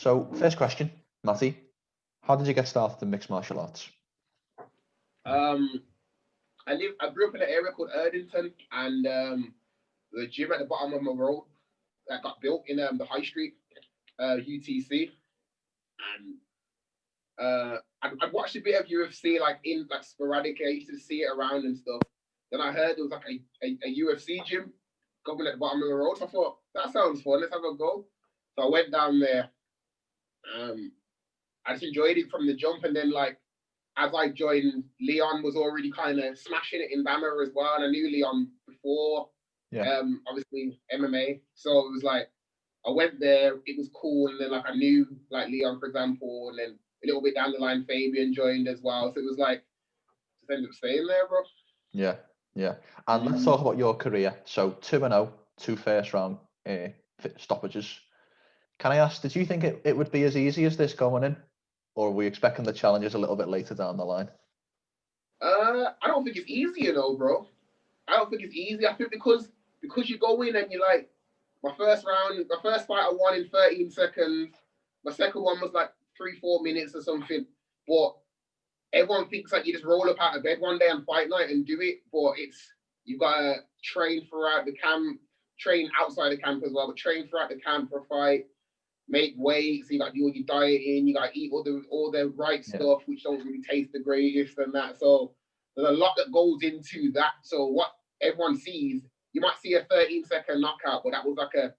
So, first question, Matty, how did you get started in mixed martial arts? I grew up in an area called Erdington, and the gym at the bottom of my road that got built in the High Street, UTC, and I'd watched a bit of UFC in sporadic. I used to see it around and stuff. Then I heard there was like a UFC gym going at the bottom of the road. So I thought that sounds fun. Let's have a go. So I went down there. I just enjoyed it from the jump, and then as I joined, Leon was already kind of smashing it in Bama as well, and I knew Leon before. Yeah. Obviously MMA. So it was like I went there. It was cool, and then I knew Leon, for example, and then a little bit down the line, Fabian joined as well. So it was just ended up staying there, bro. Yeah, yeah. And let's talk about your career. So 2-0, 2 first round stoppages. Can I ask, did you think it would be as easy as this going in? Or were we expecting the challenges a little bit later down the line? I don't think it's easy, bro. I don't think it's easy. I think because you go in and you're like, my first fight I won in 13 seconds. My second one was 3-4 minutes or something. But everyone thinks you just roll up out of bed one day on fight night and do it. But you've got to train throughout the camp, train outside the camp as well, but train throughout the camp for a fight. Make weights, you got to do all your dieting, you got to eat all the right stuff, which don't really taste the greatest and that. So there's a lot that goes into that. So what everyone sees, you might see a 13-second knockout, but that was a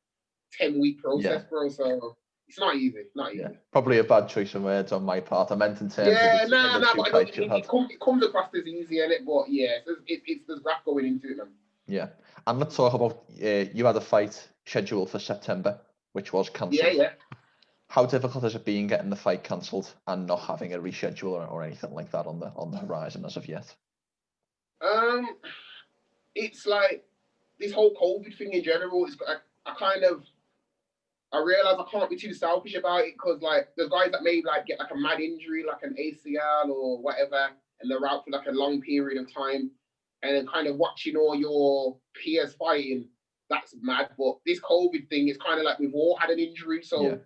10-week process, bro. So it's not easy. Yeah. Probably a bad choice of words on my part. I meant in terms of it comes across as easy, innit? But yeah, it's there's graft going into it, man. Yeah. And let's talk about you had a fight scheduled for September, which was cancelled. Yeah. How difficult has it been getting the fight cancelled and not having a reschedule or anything like that on the horizon as of yet? It's this whole COVID thing in general. I realize I can't be too selfish about it because the guys that may get a mad injury, like an ACL or whatever, and they're out for a long period of time, and then kind of watching all your peers fighting. That's mad, but this COVID thing is kind of we've all had an injury, so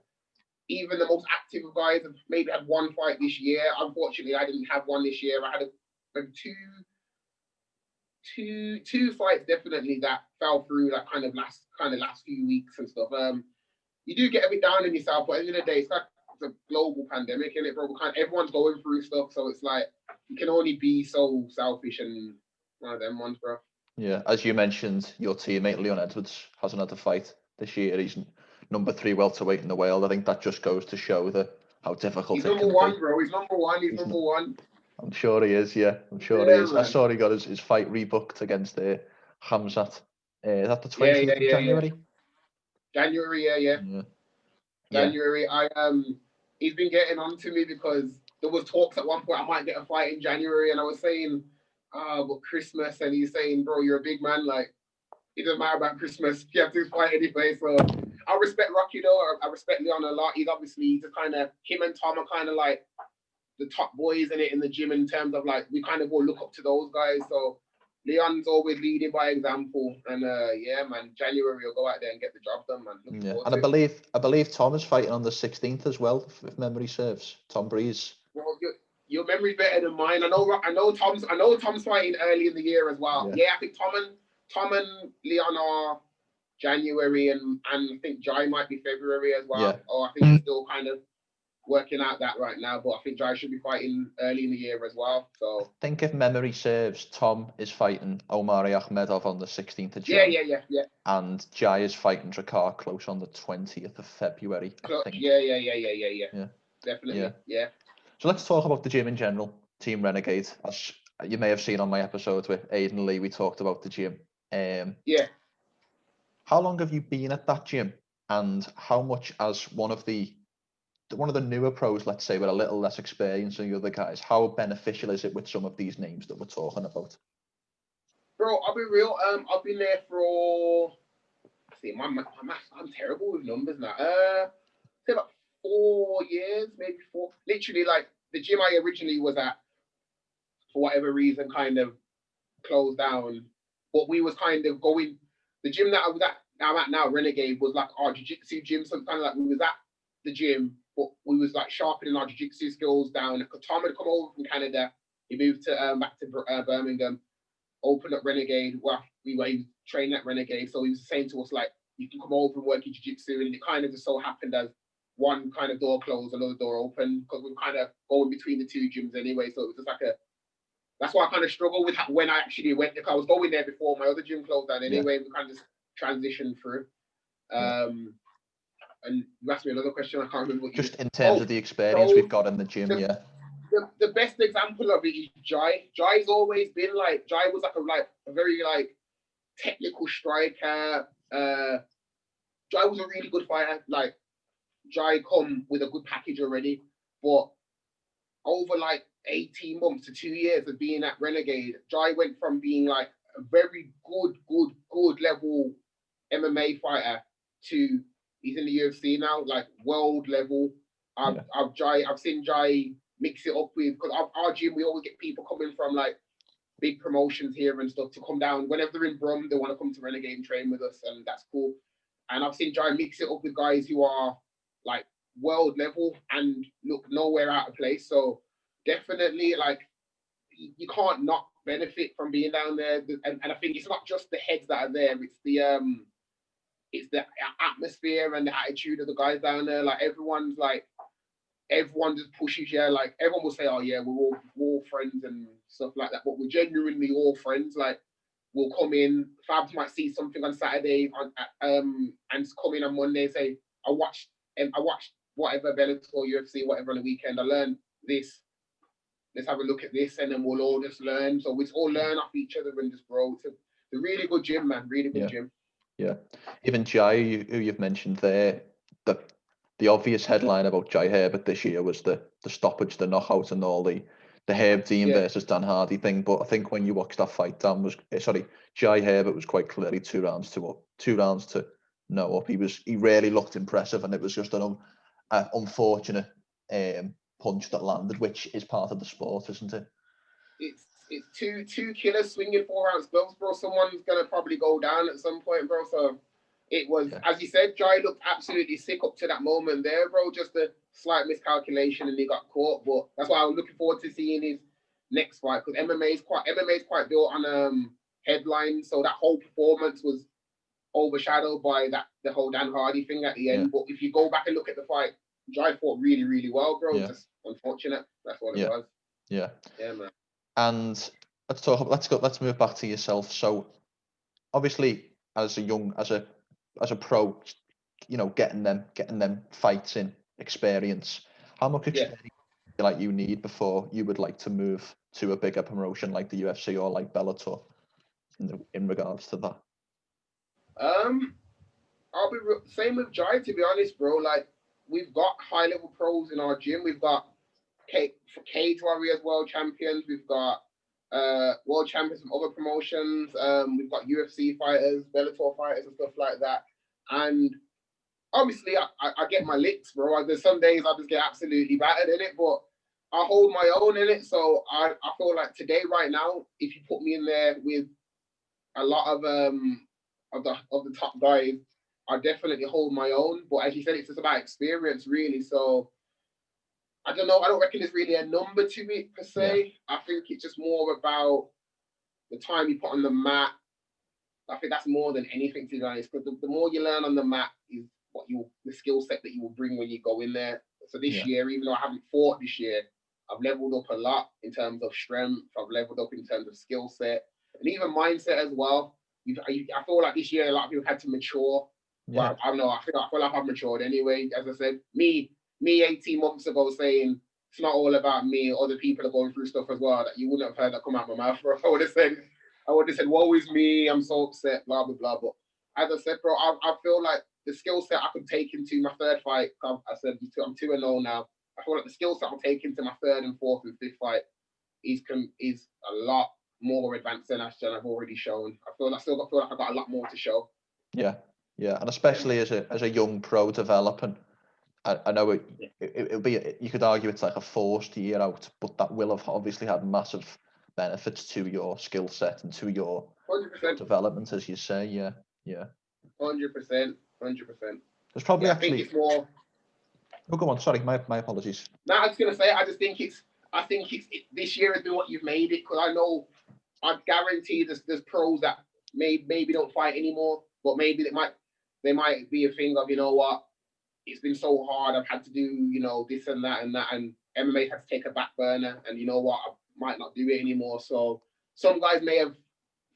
even the most active guys have maybe had one fight this year. Unfortunately, I didn't have one this year. I had two fights definitely that fell through last few weeks and stuff. You do get a bit down on yourself, but at the end of the day, it's a global pandemic, isn't it, bro? Everyone's going through stuff, so it's you can only be so selfish and one of them ones, bro. Yeah, as you mentioned, your teammate Leon Edwarsds hasn't had a fight this year. He's number 3 welterweight in the world. I think that just goes to show how difficult it can be. He's number 1, bro. He's number 1. He's number 1. I'm sure he is, yeah. I'm sure he is. Man. I saw he got his fight rebooked against Hamzat. Is that the 20th of January? January, yeah. January. He's been getting on to me because there was talks at one point I might get a fight in January, and I was saying, but Christmas, and he's saying, bro, you're a big man, it doesn't matter about Christmas, you have to fight anyway. So I respect Rocky though. I respect Leon a lot. He's obviously just him and Tom are kind of the top boys in the gym in terms of we kind of all look up to those guys. So Leon's always leading by example, and man, January will go out there and get the job done, man. And I believe Tom is fighting on the 16th as well, if memory serves. Tom Breeze. Well, your memory's better than mine. I know Tom's fighting early in the year as well. Yeah, I think Tom and Leon are January, and I think Jai might be February as well. Yeah. Or I think he's still kind of working out that right now, but I think Jai should be fighting early in the year as well. So I think if memory serves, Tom is fighting Omari Akhmedov on the 16th of January. Yeah. And Jai is fighting Drakkar Close on the 20th of February, I think. Yeah. Definitely, yeah. So let's talk about the gym in general, Team Renegade. As you may have seen on my episode with Aidan Lee, we talked about the gym. How long have you been at that gym? And how much, as one of the newer pros, let's say, with a little less experience than the other guys, how beneficial is it with some of these names that we're talking about? Bro, I'll be real. I've been there for, I'm terrible with numbers now. Say about 4 years, maybe 4. Literally, the gym I originally was at, for whatever reason, kind of closed down. But we was kind of going, the gym that I'm at now, Renegade, was our jiu-jitsu gym. So kind of we was at the gym, but we was like sharpening our jiu-jitsu skills down. Tom had come over from Canada. He moved to back to Birmingham, opened up Renegade. Well, we were training at Renegade, so he was saying to us like, you can come over and work in jiu-jitsu, and it kind of just so happened as one kind of door closed, another door open, because we were kind of going between the two gyms anyway. So it was just like that's why I kind of struggled with when I actually went. Because I was going there before my other gym closed down anyway. We kind of just transitioned through. And you asked me another question. I can't remember what just in terms of the experience we've got in the gym. The best example of it is Jai. Jai's always been like, Jai was like a very like technical striker. Jai was a really good fighter. Like Jai come with a good package already, but over like 18 months to 2 years of being at Renegade, Jai went from being like a very good level MMA fighter to he's in the UFC now, like world level. I've seen Jai mix it up with, because our gym, we always get people coming from like big promotions here and stuff to come down. Whenever they're in Brum, they want to come to Renegade and train with us, and that's cool. And I've seen Jai mix it up with guys who are like world level and look nowhere out of place. So definitely, like, you can't not benefit from being down there. And I think it's not just the heads that are there; it's the atmosphere and the attitude of the guys down there. Like everyone just pushes you. Like everyone will say, "Oh yeah, we're all friends and stuff like that," but we're genuinely all friends. Like we'll come in. Fabs might see something on Saturday and come in on Monday and say, I watched whatever Bellator, UFC, whatever on the weekend. I learned this. Let's have a look at this, and then we'll all just learn. So we all learn off each other and just grow. It's a really good gym, man. Really good gym. Yeah. Even Jai, who you've mentioned there, the obvious headline about Jai Herbert this year was the stoppage, the knockout, and all the Herb Dean versus Dan Hardy thing. But I think when you watch that fight, Jai Herbert was quite clearly 2 rounds to no up. He really looked impressive, and it was just an unfortunate punch that landed, which is part of the sport, isn't it? It's two killers swinging 4-ounce gloves, bro. Someone's gonna probably go down at some point, bro. So it was, as you said, Jai looked absolutely sick up to that moment there, bro. Just a slight miscalculation, and he got caught. But that's why I'm looking forward to seeing his next fight, because MMA is quite built on headlines. So that whole performance was overshadowed by the whole Dan Hardy thing at the end. But if you go back and look at the fight, Jai fought really, really well, bro. Just unfortunate. That's what it was. Yeah, man. And let's move back to yourself. So obviously, as a pro, getting them fights in experience, how much experience like you need before you would like to move to a bigger promotion like the UFC or like Bellator in regards to that? I'll be same with Jai, to be honest, bro. Like, we've got high level pros in our gym. We've got Cage Warriors world champions. We've got world champions from other promotions. We've got UFC fighters, Bellator fighters, and stuff like that. And obviously, I get my licks, bro. There's some days I just get absolutely battered in it, but I hold my own in it. So I feel like today, right now, if you put me in there with a lot of the top guys, I definitely hold my own. But as you said, it's just about experience, really. So I don't know. I don't reckon there's really a number to it per se. I think it's just more about the time you put on the mat. I think that's more than anything, to be honest. Because the more you learn on the mat is the skill set that you will bring when you go in there. So this year, even though I haven't fought this year, I've leveled up a lot in terms of strength. I've leveled up in terms of skill set and even mindset as well. I feel like this year a lot of people had to mature. But I don't know. I feel like I've matured anyway. As I said, me 18 months ago saying it's not all about me. Other people are going through stuff as well that you wouldn't have heard that come out of my mouth, bro. I would have said, woe is me. I'm so upset, blah, blah, blah. But as I said, bro, I feel like the skill set I could take into my third fight, I said I'm 2-0 now. I feel like the skill set I'll take into my third and fourth and fifth fight is a lot more advanced than I've already shown. I feel like I've got a lot more to show. Yeah, and especially as a young pro developing, I know it'll be, you could argue it's like a forced year out, but that will have obviously had massive benefits to your skill set and to your 100%. development, as you say. Yeah. 100%. There's probably I think it's more. Oh, go on. Sorry, my apologies. No, I was gonna say, I think it's this year has been what you've made it, because I guarantee there's pros that maybe don't fight anymore, but maybe they might be a thing of, you know what, it's been so hard, I've had to do, you know, this and that, and MMA has to take a back burner, and you know what, I might not do it anymore. So some guys may have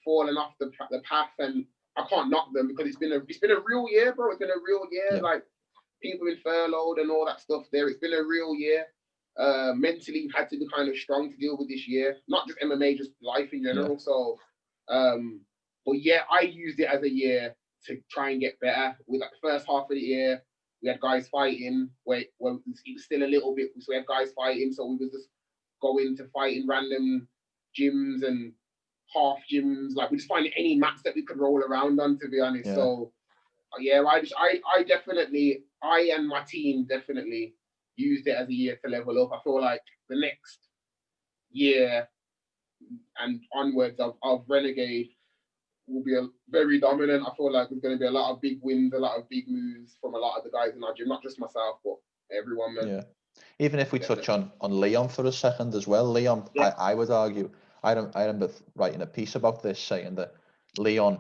fallen off the path, and I can't knock them, because it's been a real year, bro. It's been a real year. Yeah. Like, people been furloughed and all that stuff there. It's been a real year. Mentally, you've had to be kind of strong to deal with this year. Not just MMA, just life in general. Yeah. So, but yeah, I used it as a year to try and get better. With like the first half of the year, we had guys fighting. Where it was still a little bit, so we had guys fighting. So we was just going to fight in random gyms and half gyms. Like, we just find any mats that we could roll around on, to be honest. Yeah. So yeah, I definitely, I and my team definitely used it as a year to level up. I feel like the next year and onwards of Renegade will be very dominant. I feel like there's going to be a lot of big wins, a lot of big moves from a lot of the guys in our gym, not just myself, but everyone, man. Yeah. Even if we touch on Leon for a second as well, Leon, yeah. I would argue, I remember writing a piece about this, saying that Leon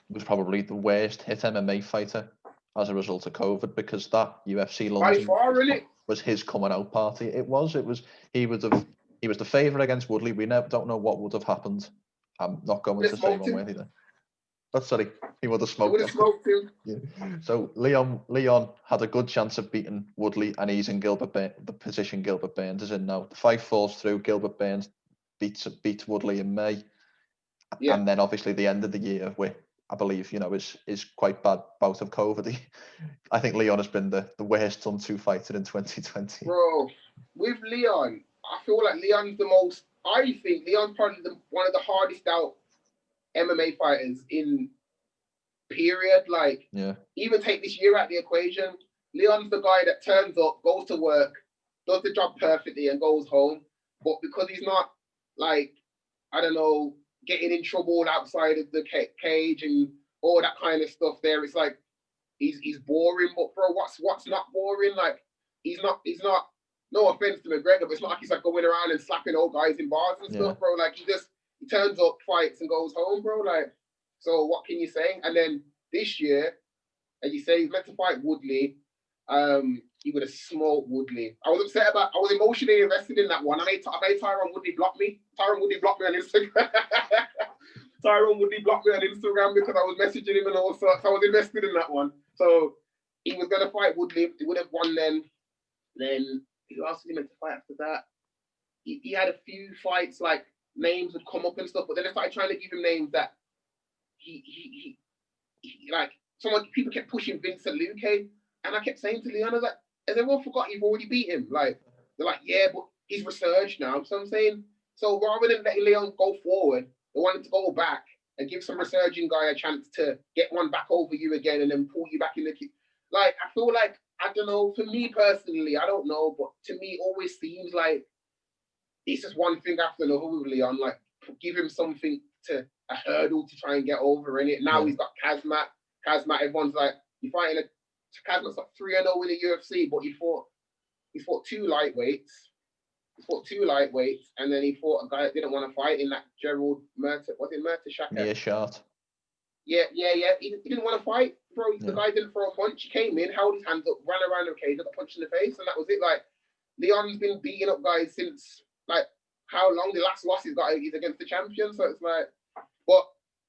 was probably the worst hit MMA fighter as a result of COVID, because that UFC London was his coming out party. He was the favourite against Woodley. We don't know what would have happened. I'm not going to say one way either. But sorry, he would have smoked him. Yeah. So Leon had a good chance of beating Woodley, and he's in the position Gilbert Burns is in now. The fight falls through. Gilbert Burns beats Woodley in May, and then obviously the end of the year, where I believe, you know, is quite bad bout of COVID. I think Leon has been the worst unto fighter in 2020. Bro, with Leon, I feel like Leon's I think Leon's probably one of the hardest out MMA fighters in period. Like, even take this year out the equation, Leon's the guy that turns up, goes to work, does the job perfectly, and goes home. But because he's not, like, I don't know, getting in trouble outside of the cage and all that kind of stuff there, it's like he's boring. But bro, what's not boring? Like, he's not, no offense to McGregor, but it's not like he's like going around and slapping old guys in bars and stuff, bro. Like, he turns up, fights, and goes home, bro. Like, so what can you say? And then this year, as you say, he's meant to fight Woodley. He would have smoked Woodley. I was emotionally invested in that one. I made Tyron Woodley block me. Tyron Woodley blocked me on Instagram. Tyron Woodley blocked me on Instagram because I was messaging him and all sorts. I was invested in that one. So he was going to fight Woodley. He would have won then. Then who else was he meant to fight after that? He had a few fights, like, names would come up and stuff, but then I started trying to give him names that he like, people kept pushing Vincent Luque, and I kept saying to Leon, I was like, has everyone forgot you've already beat him? Like, they're like, yeah, but he's resurged now. So I'm saying, so rather than letting Leon go forward, they wanted to go back and give some resurging guy a chance to get one back over you again and then pull you back in the kick. Like, I feel like, I don't know, for me personally, I don't know, but to me, it always seems like it's just one thing after another with Leon. Like, give him something a hurdle to try and get over in it. Now he's got Kazmat. Everyone's like, you're fighting Kazmat's like 3-0 in the UFC, but he fought two lightweights. And then he fought a guy that didn't want to fight in that Gerald Mertesacker? Yeah, shot. Yeah. He didn't want to fight, bro. The guy didn't throw a punch. He came in, held his hands up, ran around the cage, got punched in the face, and that was it. Like, Leon's been beating up guys since, like, how long? The last loss he's against the champion. So it's like, but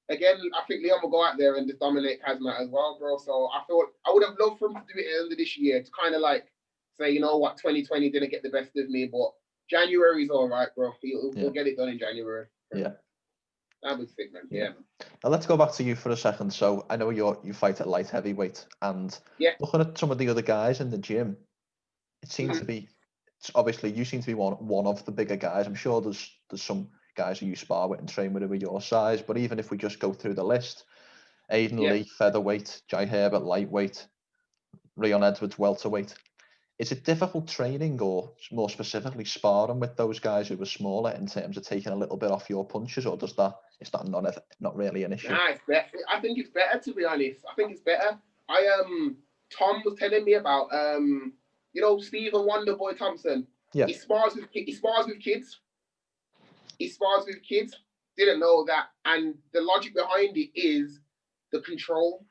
again, I think Leon will go out there and just dominate Kazmat as well, bro. So I thought I would have loved for him to do it at the end of this year, to kind of like say, you know what, 2020 didn't get the best of me, but January's all right, bro. He'll get it done in January. Yeah. That was sick, man. Yeah. Now let's go back to you for a second. So I know you fight at light heavyweight, and looking at some of the other guys in the gym, it seems to be, obviously you seem to be one of the bigger guys. I'm sure there's some guys who you spar with and train with who are your size, but even if we just go through the list, Aiden Lee, featherweight, Jai Herbert, lightweight, Rion Edwarsds, welterweight. Is it difficult training, or more specifically sparring with those guys who were smaller, in terms of taking a little bit off your punches, or is that not really an issue? Nah, it's better. I think it's better, to be honest. I think it's better. Tom was telling me about, you know, Stephen Wonderboy Thompson. Yeah. He spars with kids. He spars with kids. Didn't know that. And the logic behind it is the control.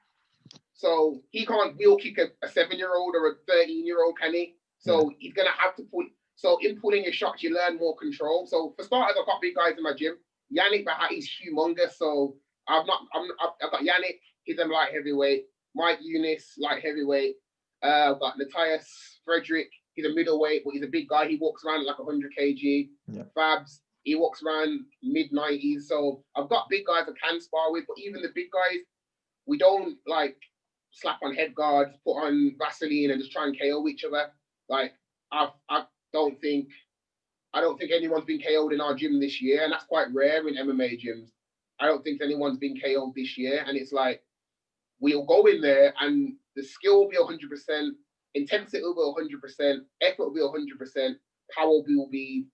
So he can't wheel kick a 7-year-old or a 13-year-old, can he? So he's gonna have to put. So in pulling your shots, you learn more control. So for starters, I've got big guys in my gym. Yannick Bahati's humongous. So I've got Yannick. He's a light heavyweight. Mike Eunice, light heavyweight. I've got Matthias Frederick. He's a middleweight, but he's a big guy. He walks around like 100 kg. Yeah. Fabs, he walks around mid-90s. So I've got big guys I can spar with, but even the big guys, we don't like slap on head guards, put on Vaseline, and just try and KO each other. Like I don't think anyone's been KO'd in our gym this year, and that's quite rare in MMA gyms. I don't think anyone's been KO'd this year, and it's like we'll go in there and the skill will be 100%, intensity will be 100%, effort will be 100%, power will be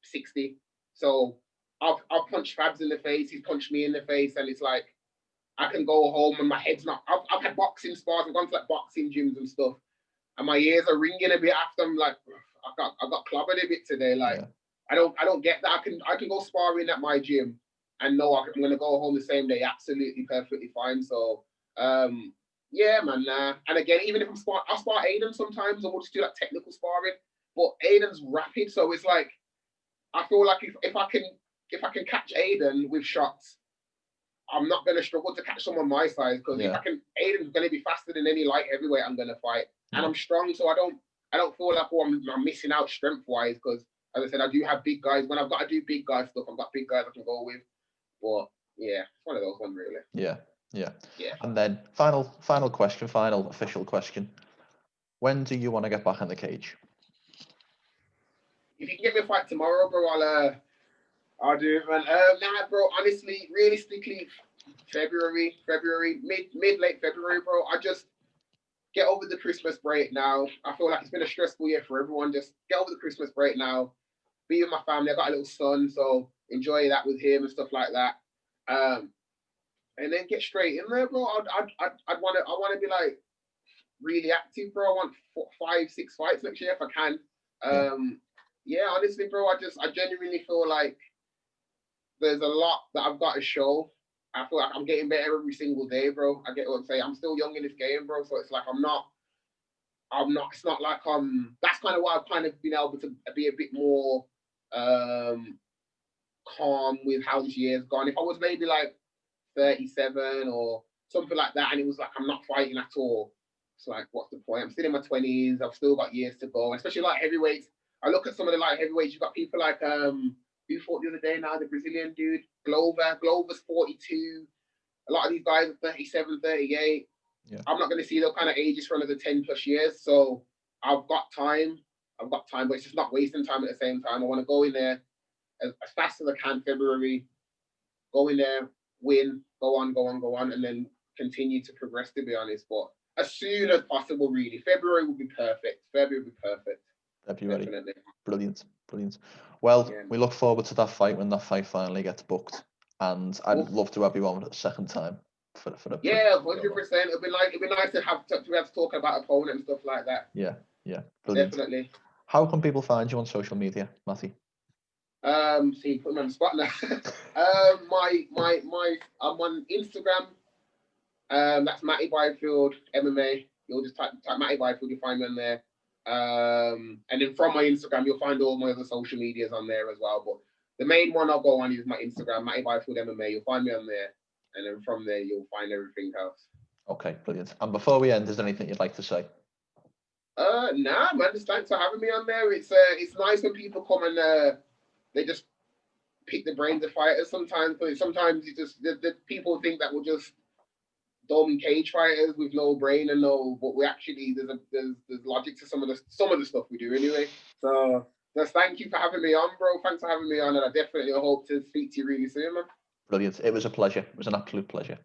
60. So I've punched Fabs in the face, he's punched me in the face, and it's like I can go home and my head's not. I've had boxing spars, I've gone to like boxing gyms and stuff, and my ears are ringing a bit after. I'm like, I got clobbered a bit today. Like I don't get that. I can go sparring at my gym and know I'm gonna go home the same day, absolutely perfectly fine. So yeah, man. And again, even if I'll spar Aiden sometimes, and we'll just do like technical sparring. But Aiden's rapid, so it's like I feel like if I can catch Aiden with shots, I'm not going to struggle to catch someone my size, because if Aiden's going to be faster than any light heavyweight I'm going to fight, and I'm strong, so I don't feel like I'm missing out strength wise, because as I said, I do have big guys. When I've got to do big guy stuff, I've got big guys I can go with. But yeah, it's one of those ones really. Yeah. And then final official question: when do you want to get back in the cage? If you can get me a fight tomorrow, bro, I'll do it, man. Nah, bro. Honestly, realistically, February, late February, bro. I just get over the Christmas break now. I feel like it's been a stressful year for everyone. Just get over the Christmas break now. Be with my family. I got a little son, so enjoy that with him and stuff like that. And then get straight in there, bro. I want to be like really active, bro. I want 5, 6 fights next year if I can. Yeah, honestly, bro. I genuinely feel like there's a lot that I've got to show. I feel like I'm getting better every single day, bro. I get what I'm saying. I'm still young in this game, bro. So it's like it's not like that's kind of why I've kind of been able to be a bit more calm with how this year's gone. If I was maybe like 37 or something like that, and it was like I'm not fighting at all, it's like, what's the point? I'm still in my 20s. I've still got years to go, especially like heavyweights. I look at some of the light heavyweights. You've got people like who fought the other day now, the Brazilian dude, Glover. Glover's 42. A lot of these guys are 37, 38. Yeah. I'm not going to see those kind of ages for another 10 plus years. So I've got time, but it's just not wasting time at the same time. I want to go in there as fast as I can, February, go in there, win, go on, and then continue to progress, to be honest. But as soon as possible, really. February will be perfect. February. Definitely. Brilliant. Well, we look forward to that fight when that fight finally gets booked, and I'd love to have you on a second time for the 100%. It'd be nice to have to talk about opponent and stuff like that. Yeah, brilliant. Definitely. How can people find you on social media, Matty? See, put me on the spot now. I'm on Instagram. That's Matty Byfield MMA. You'll just type Matty Byfield, you'll find me on there. And then from my Instagram, you'll find all my other social medias on there as well. But the main one I'll go on is my Instagram, Matty Byfield MMA. You'll find me on there, and then from there you'll find everything else. Okay, brilliant. And before we end, is there anything you'd like to say? Nah, man. Just thanks for having me on there. It's nice when people come and they just pick the brains of fighters. Sometimes you just the people think that we're just dumb cage fighters with no brain and no, but we actually there's logic to some of the stuff we do anyway. So just thank you for having me on, bro. Thanks for having me on, and I definitely hope to speak to you really soon, man. Brilliant. It was a pleasure. It was an absolute pleasure.